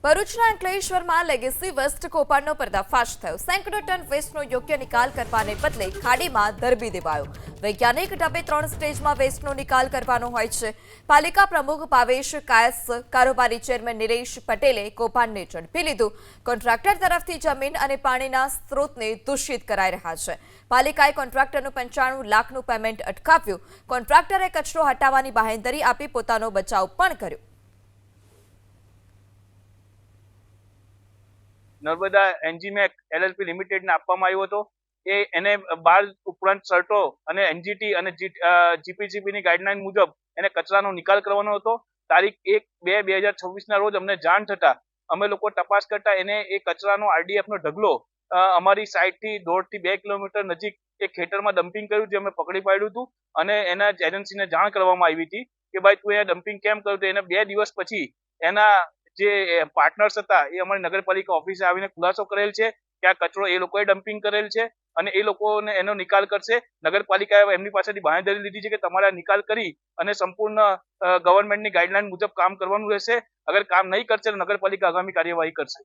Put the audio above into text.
ભરૂચના અંકલેશ્વરમાં legacy waste કૌભાંડનો પર્દાફાશ થયો। સેંકડો ટન વેસ્ટનો યોગ્ય નિકાલ કરવાને બદલે ખાડીમાં દરબી દેવાયો। વૈજ્ઞાનિક ઢબે 3 સ્ટેજમાં વેસ્ટનો નિકાલ કરવાનો હોય છે। પાલિકા પ્રમુખ ભાવેશ કાયસ, કારોબારી ચેરમેન નિરેશ પટેલે કૌભાંડને ઝડપી લીધું। કોન્ટ્રાક્ટર તરફથી જમીન અને પાણીના સ્ત્રોતને દૂષિત કરાઈ રહ્યા છે। પાલિકાએ કોન્ટ્રાક્ટરનું 95 લાખનું પેમેન્ટ અટકાવ્યું। કોન્ટ્રાક્ટરે કચરો હટાવવાની બાહેંધરી આપી પોતાનો બચાવ પણ કર્યો। નર્મદા એન્જીમેક એલએલપી લિમિટેડને આપવામાં આવ્યો હતો। એને 12 ઉપરાંત શર્ટો અને એનજીટી અને જીપીસીબીની ગાઈડલાઈન મુજબ એને કચરાનો નિકાલ કરવાનો હતો। તારીખ 1/2/2026ના રોજ અમને જાણ થતા અમે લોકો તપાસ કરતા એને એ કચરાનો આરડીએફનો ઢગલો અમારી સાઈડથી 1.5 થી 2 કિલોમીટર નજીક એક ખેતરમાં ડમ્પિંગ કર્યું, જે અમે પકડી પાડ્યું હતું અને એના એજન્સીને જાણ કરવામાં આવી હતી કે ભાઈ તું અહીંયા ડમ્પિંગ કેમ કર્યું। તો એને 2 દિવસ પછી એના જે પાર્ટનર્સ હતા એ અમારી નગરપાલિકા ઓફિસે આવીને ખુલાસો કરેલ છે કે આ કચરો એ લોકોએ ડમ્પિંગ કરેલ છે અને એ લોકોને એનો નિકાલ કરશે। નગરપાલિકાએ એમની પાસેથી બાંહેધરી લીધી છે કે તમારે નિકાલ કરી અને સંપૂર્ણ ગવર્મેન્ટની ગાઈડલાઈન મુજબ કામ કરવાનું રહેશે। અગર કામ નહીં કરશે તો નગરપાલિકા આગામી કાર્યવાહી કરશે।